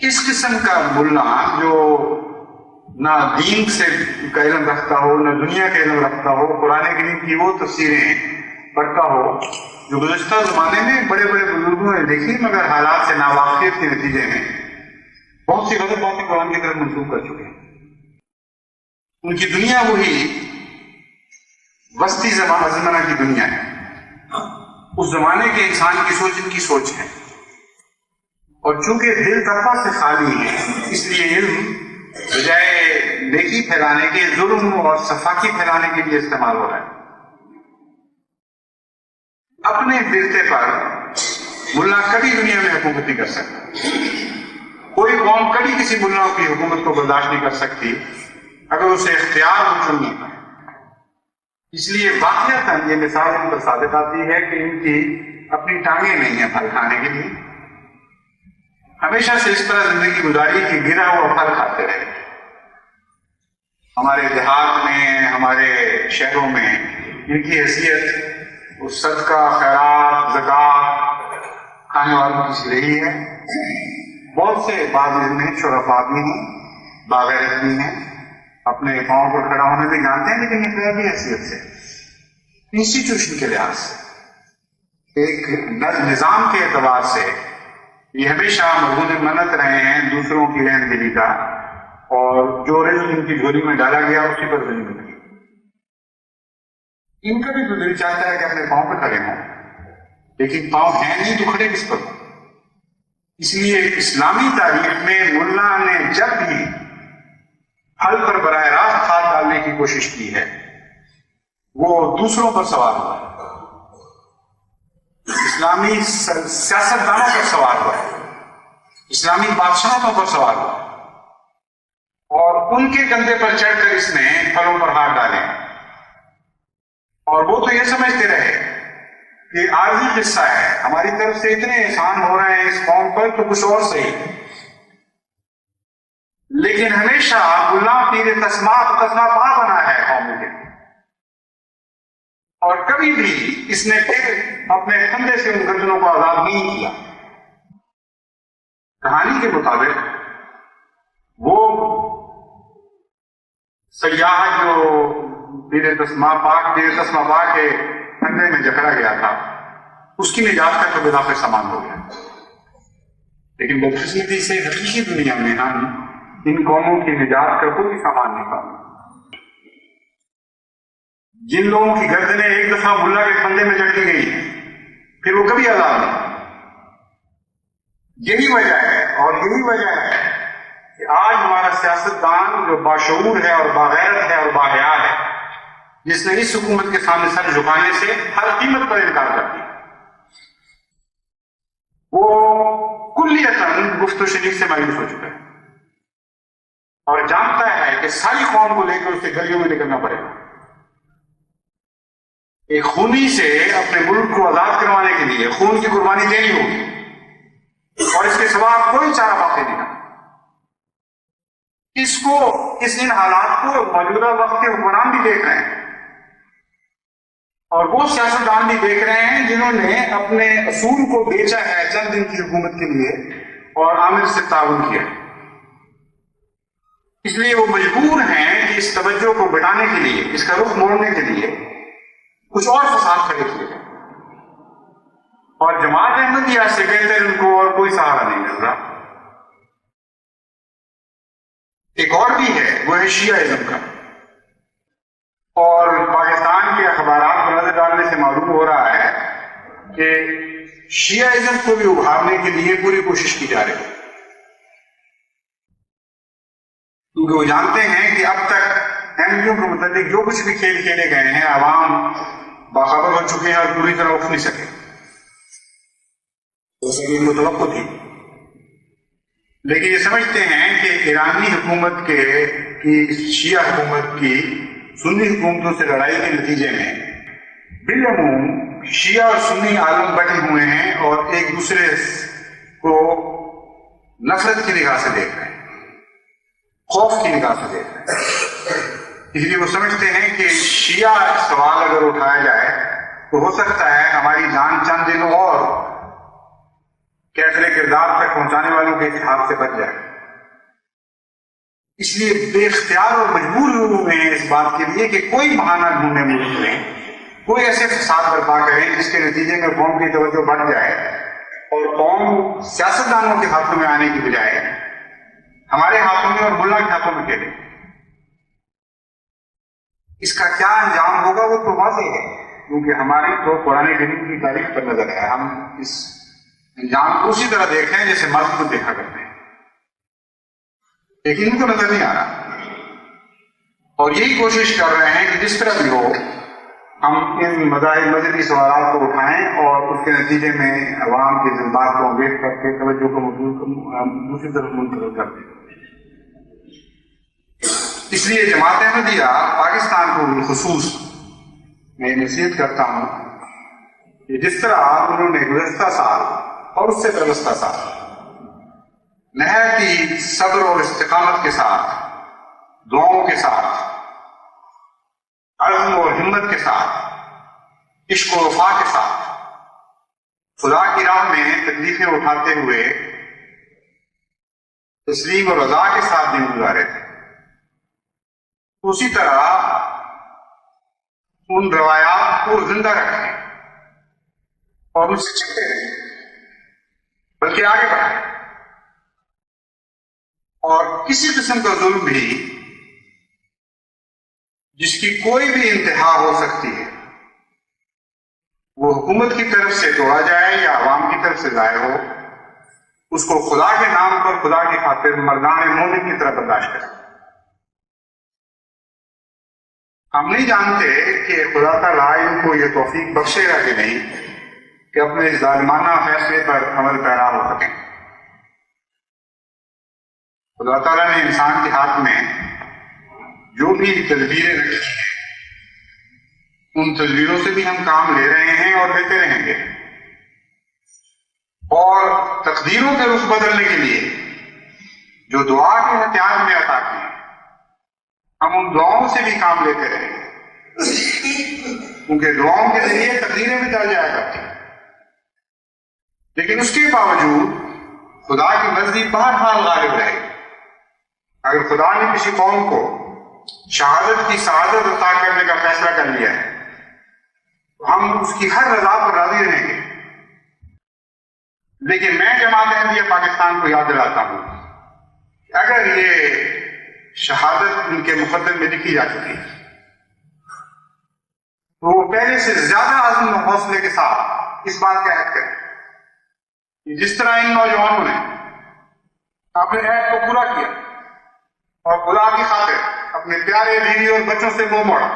اس قسم کا ملا جو نہ دین سے کا علم رکھتا ہو، نہ دنیا کا علم رکھتا ہو، قرآن کریم کی وہ تفسیریں پڑھتا ہو جو گزشتہ زمانے میں بڑے بڑے بزرگوں نے دیکھی، مگر حالات سے ناواقفیت کے نتیجے میں بہت سی غلط باتیں قرآن کی طرف منسوخ کر چکے ہیں۔ ان کی دنیا وہی وسطی زمانہ کی دنیا ہے، اس زمانے کے انسان کی سوچ ان کی سوچ ہے، اور چونکہ دل تقویٰ سے خالی ہے اس لیے علم بجائے نیکی پھیلانے کے ظلم اور صفاقی پھیلانے کے لیے استعمال ہو رہا ہے۔ اپنے برتے پر ملا کبھی دنیا میں حکومت نہیں کر سکتا، کوئی قوم کبھی کسی ملا کی حکومت کو برداشت نہیں کر سکتی اگر اسے اختیار ہو چننے کا۔ اس لیے واقعتاً یہ مثال ان پر ثابت آتی ہے کہ ان کی اپنی ٹانگیں نہیں ہیں پھل کھانے کے لیے، ہمیشہ سے اس طرح زندگی گزاری کہ گرا ہوا پھل کھاتے رہے۔ ہمارے دیہات میں، ہمارے شہروں میں ان کی حیثیت اس صدقہ، خیرات، زکوٰۃ کھانے والوں کی سی رہی ہے۔ بہت سے بعض میں شرفاء بھی ہیں، باغیرت بھی ہیں، اپنے پاؤں پر کھڑا ہونے بھی جانتے ہیں، لیکن یہ بھی حیثیت سے انسٹیٹیوشن کے لحاظ سے، ایک نظام کے اعتبار سے یہ ہمیشہ مرہون منت رہے ہیں دوسروں کی رہن دلی کا، اور جو رزق ان کی جھولی میں ڈالا گیا اسی پر زندگی۔ ان کا بھی تو دل چاہتا ہے کہ اپنے پاؤں پہ کھڑے ہوں، لیکن پاؤں ہیں نہیں تو کھڑے کس پر؟ اس لیے اسلامی تاریخ میں ملا نے جب بھی پھل پر براہ راست ہاتھ ڈالنے کی کوشش کی ہے وہ دوسروں پر سوار ہوا ہے، اسلامی سیاستدانوں پر سوار ہوا ہے، اسلامی بادشاہوں پر سوار ہوا ہے، اور ان کے کندھے پر چڑھ کر اس نے پھلوں پر ہاتھ ڈالے، اور وہ تو یہ سمجھتے رہے کہ عارضی قصہ ہے، ہماری طرف سے اتنے احسان ہو رہے ہیں اس قوم پر تو کچھ اور صحیح، لیکن ہمیشہ ملا پیر تسمہ پا بنا ہے قوم کے، اور کبھی بھی اس نے پھر اپنے کندھے سے ان گردنوں کو آزاد نہیں کیا۔ کہانی کے مطابق وہ سیاح جو پیر تسمہ پاک کے کندھے میں جکڑا گیا تھا اس کی نجات کا تو بلا سامان ہو گیا، لیکن بدقسمتی سے حقیقی دنیا میں ہم ان قوموں کی نجات کا کوئی سامان نہیں پا۔ جن لوگوں کی گردنیں ایک دفعہ ملا کے کندھے میں جکڑی گئی پھر وہ کبھی آزاد نہیں۔ یہی وجہ ہے، اور یہی وجہ ہے کہ آج ہمارا سیاستدان جو باشعور ہے اور باغیرت ہے اور باحیا ہے، جس نے اس حکومت کے سامنے سر جھکانے سے ہر قیمت پر انکار کر دیا، وہ کلیتاً گفت و شنید سے مایوس ہو چکا ہے اور جانتا ہے کہ ساری قوم کو لے کر اسے گلیوں میں نکلنا پڑے گا، ایک خونی سے اپنے ملک کو آزاد کروانے کے لیے خون کی قربانی دینی ہوگی، اور اس کے سوا کوئی چارہ باقی نہیں۔ ان حالات کو موجودہ وقت کے حکمران بھی دیکھ رہے ہیں، اور وہ سیاستدان بھی دیکھ رہے ہیں جنہوں نے اپنے اصول کو بیچا ہے چند دن کی حکومت کے لیے اور عامر سے تعاون کیا، اس لیے وہ مجبور ہیں کہ اس توجہ کو بٹانے کے لیے، اس کا رخ موڑنے کے لیے کچھ اور فساد کھڑے کیے جائیں، اور جماعت احمدیہ سے بہتر ان کو اور کوئی سہارا نہیں مل رہا۔ ایک اور بھی ہے، وہ ہے شیعہ کا، اور پاکستان کے اخبارات پر نظر ڈالنے سے معلوم ہو رہا ہے کہ شیعہ کو بھی ابھارنے کے لیے پوری کوشش کی جا رہی ہے، کیونکہ وہ جانتے ہیں کہ اب تک احمدیوں کے متعلق جو کچھ بھی کھیل کھیلے گئے ہیں عوام باخبر ہو چکے ہیں اور پوری طرح اٹھ نہیں سکے، جیسے ان کو توقع تھی. لیکن یہ سمجھتے ہیں کہ ایرانی حکومت کی شیعہ حکومت کی سنی حکومتوں سے لڑائی کے نتیجے میں بالعموم شیعہ اور سنی عالم بٹے ہوئے ہیں اور ایک دوسرے کو نفرت کی نگاہ سے دیکھ رہے ہیں، خوف کی نگاہ سے دیکھ رہے ہیں. اس لیے وہ سمجھتے ہیں کہ شیعہ سوال اگر اٹھایا جائے تو ہو سکتا ہے ہماری جان چند دن اور کیفر کردار تک پہنچانے والوں کے اتحاد سے بچ جائے. اس لیے بے اختیار اور مجبور ہوئے ہیں اس بات کے لیے کہ کوئی بہانہ ڈھونڈے ملک میں، کوئی ایسے فساد برپا کریں جس کے نتیجے میں قوم کی توجہ بڑھ جائے اور قوم سیاستدانوں کے ہاتھوں میں آنے کی بجائے ہمارے ہاتھوں میں اور ملا کے ہاتھوں میں کھیلے. اس کا کیا انجام ہوگا وہ تو واضح ہے، کیونکہ ہماری تو قرآن کریم کی تاریخ پر نظر ہے. ہم اس انجام کو اسی طرح دیکھ رہے ہیں جیسے مرد کو دیکھا کرتے ہیں، لیکن ان کو نظر نہیں آ رہا. اور یہی کوشش کر رہے ہیں کہ جس طرح بھی ہو ہم ان مذہبی سوالات کو اٹھائیں اور اس کے نتیجے میں عوام کے جذبات کو انگیز کر کے توجہ کو دوسری طرف منتقل کر دیں. اس لیے جماعت احمدیہ پاکستان کو بالخصوص میں نصیحت کرتا ہوں کہ جس طرح انہوں نے گزشتہ سال اور اس سے گزشتہ سال نہایت ہی صبر اور استقامت کے ساتھ، دعاؤں کے ساتھ، عزم اور ہمت کے ساتھ، عشق و وفا کے ساتھ خدا کی راہ میں تکلیفیں اٹھاتے ہوئے تسلیم اور رضا کے ساتھ دن گزارے تھے، اسی طرح ان روایات کو زندہ رکھیں اور ان سے چپتے رہیں، بلکہ آگے بڑھیں. اور کسی قسم کا ظلم بھی جس کی کوئی بھی انتہا ہو سکتی ہے وہ حکومت کی طرف سے توڑا جائے یا عوام کی طرف سے ظاہر ہو، اس کو خدا کے نام پر، خدا کی خاطر مردان مومن کی طرح برداشت کریں. ہم نہیں جانتے کہ خدا تعالیٰ ان کو یہ توفیق بخشے گا کہ نہیں کہ اپنے ظالمانہ فیصلے پر عمل پیرا ہو سکیں. خدا تعالیٰ نے انسان کے ہاتھ میں جو بھی تدبیریں رکھی ہیں ان تدبیروں سے بھی ہم کام لے رہے ہیں اور لیتے رہیں گے، اور تقدیروں کے رخ بدلنے کے لیے جو دعا کے ہتھیار میں عطا کی ہیں ہم ان دعاؤں سے بھی کام لیتے رہیں گے، کیونکہ دعاؤں کے ذریعے تقدیریں بھی بدل جایا کرتی ہیں. لیکن اس کے باوجود خدا کی مرضی بہرحال غالب رہے گی. اگر خدا نے کسی قوم کو شہادت کی سعادت عطا کرنے کا فیصلہ کر لیا ہے تو ہم اس کی ہر رضا پر راضی رہیں گے. لیکن میں جماعت احمدیہ پاکستان کو یاد دلاتا ہوں کہ اگر یہ شہادت ان کے مقدر میں لکھی جا چکی ہے تو وہ پہلے سے زیادہ عزم و حوصلے کے ساتھ اس بات کا عہد کریں کہ جس طرح ان نوجوانوں نے اپنے عہد کو پورا کیا اور خدا کی خاطر اپنے پیارے بیوی اور بچوں سے منہ موڑا،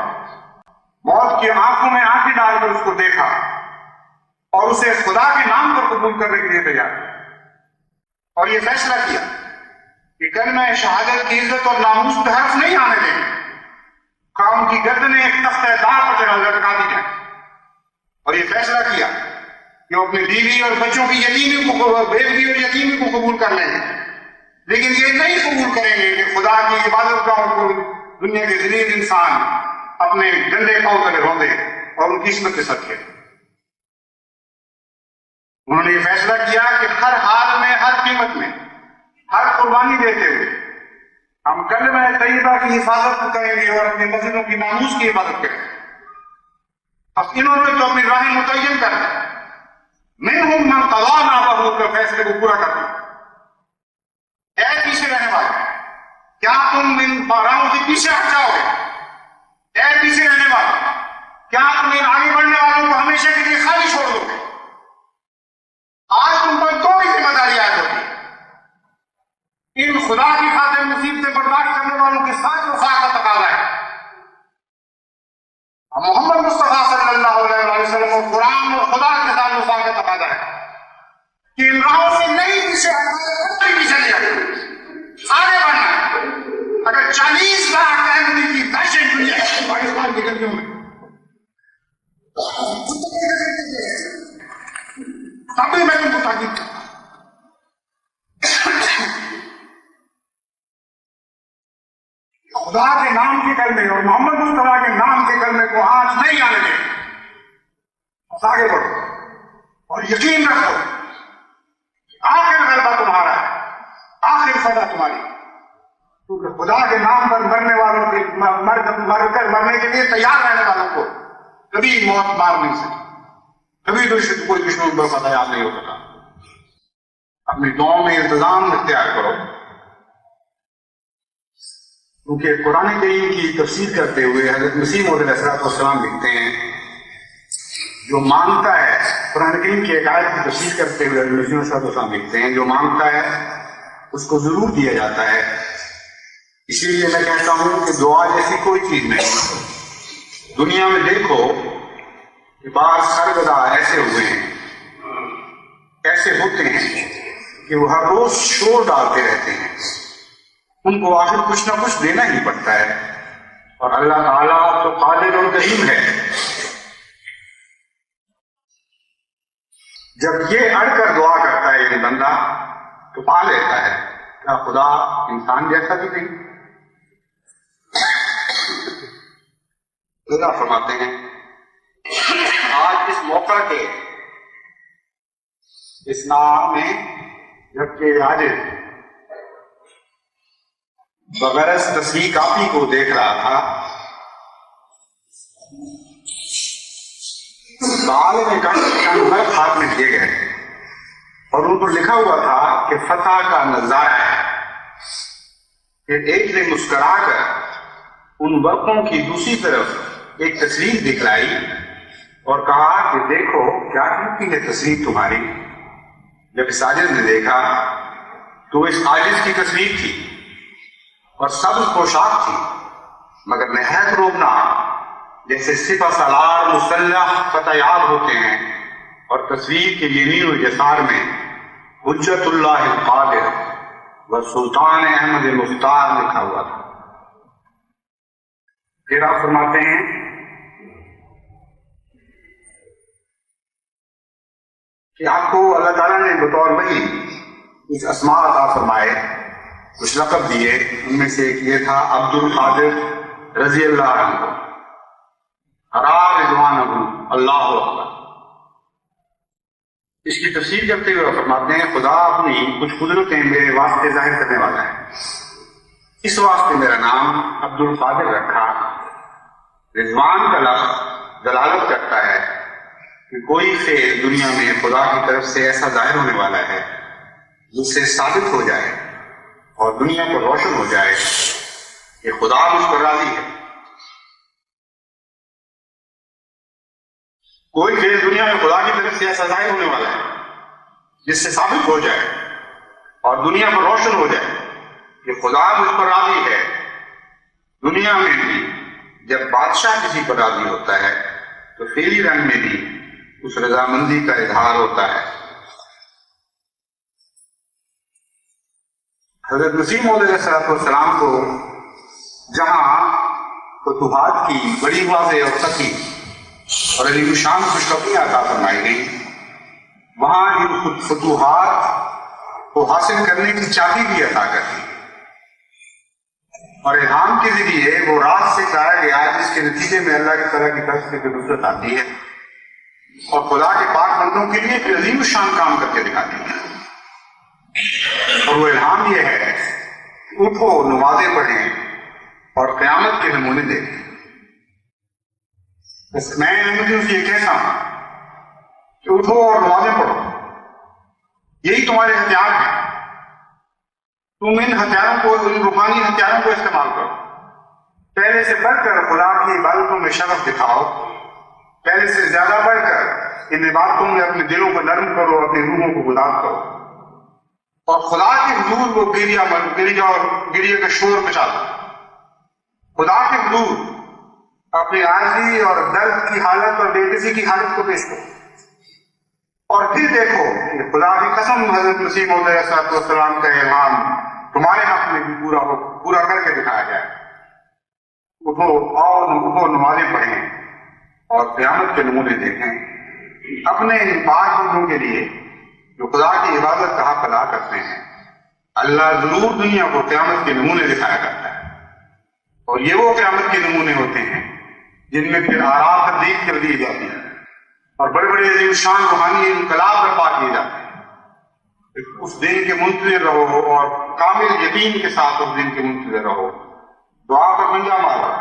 موت کی آنکھوں میں آنکھیں ڈال کر اس کو دیکھا اور اسے خدا کے نام پر قبول کرنے کے لیے تیار کیا، اور یہ فیصلہ کیا کہ کلمہ شہادت کی عزت اور ناموس پہ حرف نہیں آنے دیں گے، قوم کی گردنیں ایک تختہ دار پر چڑھا لٹکا دی جائیں، اور یہ فیصلہ کیا کہ وہ اپنی بیوی اور بچوں کی یتیمی کو، بیوی اور یتیمی کو قبول کر لیں گے، لیکن یہ نہیں قبول کریں گے کہ خدا کی عبادت گاہوں کو دنیا کے ذلیل انسان اپنے گندے پاؤں تلے روندے اور ان کی عصمت کے صدقے. انہوں نے یہ فیصلہ کیا کہ ہر حال میں، ہر قیمت میں، ہر قربانی دیتے ہوئے ہم کلمہ طیبہ کی حفاظت کریں گے اور اپنے مسجدوں کی ناموس کی حفاظت کریں گے. اب انہوں نے تو اپنی راہیں متعین کر دی، منہم من قضا نحبہ کے فیصلے کو پورا کر دیا. اے پیچھے رہنے والے، کیا تم ان راہوں سے پیچھے ہٹ جاؤ گے؟ اے پیچھے رہنے والے، کیا تم ان آگے بڑھنے والوں کو ہمیشہ کے لیے خالی چھوڑ دو گے؟ تب بھی میں تم کو تاکید کرتا ہوں خدا کے نام کے کلمے اور محمد مصطفیٰ کے نام کے کلمے کو آج نہیں آنے دیں، بس آگے بڑھو اور یقین رکھو آخر غلبہ تمہارا ہے، آخر فتح تمہاری، کیونکہ خدا کے نام پر مرنے والوں کے مر کر مرنے کے لیے تیار رہنے والوں کو کبھی موت مار نہیں سکی، کبھی کوئی دشمن پر فتح یاد نہیں ہو سکا۔ اپنی دعاؤں میں انتظام اختیار کرو، کیونکہ قرآن کریم کی تفسیر کرتے ہوئے حضرت مسیح موعود علیہ السلام لکھتے ہیں جو مانگتا ہے، قرآن کریم کی ایک آیت کی تفسیر کرتے ہوئے حضرت مسیح علیہ السلام لکھتے ہیں جو مانگتا ہے اس کو ضرور دیا جاتا ہے، اسی لیے میں کہتا ہوں کہ دعا جیسی کوئی چیز نہیں۔ دنیا میں دیکھو کہ بعض سرگردہ ایسے ہوئے ہیں، ایسے ہوتے ہیں کہ وہ ہر روز شور ڈالتے رہتے ہیں، ان کو آخر کچھ نہ کچھ دینا ہی پڑتا ہے، اور اللہ تعالیٰ تو قادر اور کریم ہے، جب یہ اڑ کر دعا کرتا ہے یہ بندہ تو پا لیتا ہے۔ کیا خدا انسان جیسا بھی نہیں؟ خدا فرماتے ہیں آج اس موقع کے اس نام میں جبکہ آج بغیر تصویر کاپی کو دیکھ رہا تھا، عالم میں کچھ ہاتھ میں دیے گئے اور ان پر لکھا ہوا تھا کہ فتح کا نظارہ ہے۔ پھر ایک نے مسکرا کر ان ورقوں کی دوسری طرف ایک تصویر دکھلائی اور کہا کہ دیکھو کیا کہتی ہے تصویر تمہاری۔ جب اس عاجز نے دیکھا تو اس عاجز کی تصویر تھی اور سبز پوشاک تھی، مگر نہایت روبناک، جیسے سپہ سالار مسلح فتح یاب ہوتے ہیں، اور تصویر کے یمین و یسار میں حجت اللہ القادر و سلطان احمد مختار لکھا ہوا تھا۔ پھر آپ فرماتے ہیں کہ آپ کو اللہ تعالیٰ نے بطور وحی کچھ اسماء عطا فرمائے، کچھ لقب دیے، ان میں سے ایک یہ تھا عبد القادر رضی اللہ عنہ، حرار رضوانہ اللہ اکبر۔ اس کی تفسیر کرتے ہوئے فرماتے ہیں خدا اپنی کچھ قدرتیں میرے واسطے ظاہر کرنے والا ہے، اس واسطے میرا نام عبد القادر رکھا۔ رضوان کا لفظ دلالت کرتا ہے کہ کوئی فعل دنیا میں خدا کی طرف سے ایسا ظاہر ہونے والا ہے جس سے ثابت ہو جائے اور دنیا کو روشن ہو جائے کہ خدا مجھ پر راضی ہے۔ کوئی فعل دنیا میں خدا کی طرف سے ایسا ظاہر ہونے والا ہے جس سے ثابت ہو جائے اور دنیا پر روشن ہو جائے کہ خدا مجھ پر راضی ہے۔ دنیا میں بھی جب بادشاہ کسی پر راضی ہوتا ہے تو فعلی رنگ میں بھی اس رضامندی کا اظہار ہوتا ہے۔ حضرت مسیح موعود علیہ السلام کو جہاں فتوحات کی بڑی واضح اور سخی اور علی شان خوشخبریاں عطا فرمائی گئی، وہاں ان فتوحات کو حاصل کرنے کی چابی بھی عطا کر دی، اور الہام کے ذریعے وہ راز سے کہا گیا جس کے نتیجے میں اللہ کی طرح کی طرف سے نصرت آتی ہے اور خدا کے پاک بندوں کے لیے ایک عظیم شان کام کر کے دکھاتی ہے۔ اور وہ الہام یہ ہے کہ اٹھو نمازیں پڑھیں اور قیامت کے نمونے دیکھیں۔ بس میں احمدیوں سے یہ کہتا ہوں کہ اٹھو اور نمازیں پڑھو، یہی تمہارے ہتھیار ہیں۔ تم ان ہتھیاروں کو، ان روحانی ہتھیاروں کو استعمال کرو، پہلے سے بڑھ کر خدا کی عبادتوں میں شغف دکھاؤ، پہلے سے زیادہ بڑھ کر ان عبادتوں میں اپنے دلوں کو نرم کرو، اپنے روحوں کو گداز کرو، اور خدا کے حضور وہ گریہ کا شور مچا دو۔ خدا کے حضور اپنی عاجزی اور درد کی حالت اور بے کسی کی حالت کو پیش کرو، اور پھر دیکھو کہ خدا کی قسم حضرت مسیح موعود علیہ السلام کا الہام تمہارے حق میں بھی پورا کر کے دکھایا جائے۔ اٹھو، اٹھو، نمازیں پڑھیں اور قیامت کے نمونے دیکھیں۔ اپنے ان پاک بندوں کے لیے جو خدا کی عبادت کا حق ادا کرتے ہیں، اللہ ضرور دنیا کو قیامت کے نمونے دکھایا کرتا ہے، اور یہ وہ قیامت کے نمونے ہوتے ہیں جن میں پھر آرام تبدیل کر دی جاتی ہے اور بڑے بڑے عظیم شان روحانی انقلاب برپا کیے جاتے ہیں۔ اس دن کے منتظر رہو اور کامل یقین کے ساتھ اس دن کے منتظر رہو، دعا پر منجا مارو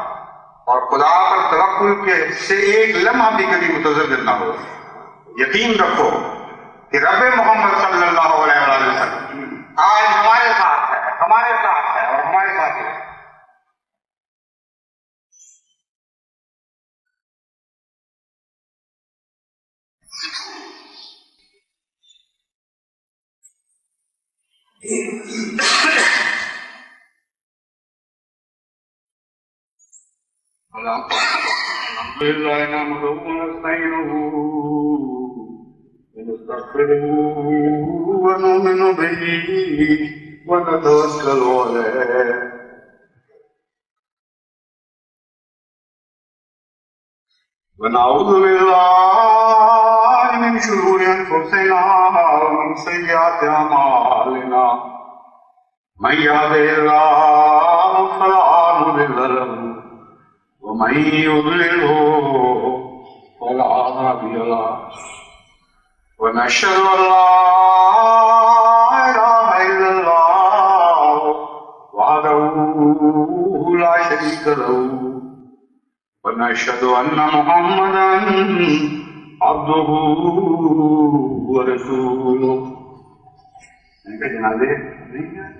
اور خدا پر توکل کے سے ایک لمحہ بھی کبھی متزلزل نہ ہو۔ یقین رکھو کہ رب محمد صلی اللہ علیہ وسلم آج ہمارے ساتھ ہے، ہمارے ساتھ ہے اور ہمارے ساتھ ہے۔ الحمد للہ نحمدہ ونستعینہ ونستغفرہ ونؤمن بہ ونتوکل علیہ ونعوذ باللہ من شرور انفسنا ومن سیئات اعمالنا من یهده اللہ فلا مضل له ومن يضلله فلا هادي له ونشهد ان لا اله الا الله وحده لا شريك له ونشهد ان محمدا عبده ورسوله۔ ان کے جنازے نہیں ہیں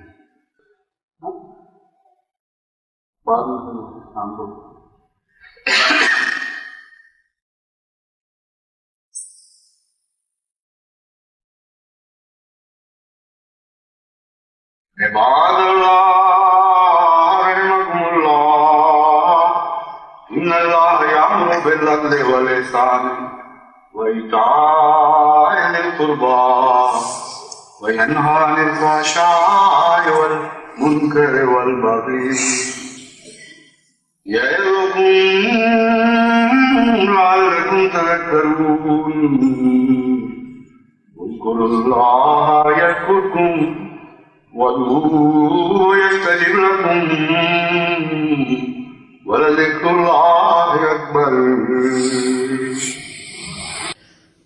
بعد میں شام کو عباد اللہ رحمكم اللہ، ان اللہ یامر بالعدل والإحسان وإیتاء ذی القربى وینہی عن الفحشاء والمنکر والبغی یعظکم لعلکم تذکرون۔ اذکروا اللہ یذکرکم وادعوه يستجب لكم ولذكر الله أكبر۔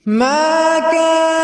ما كان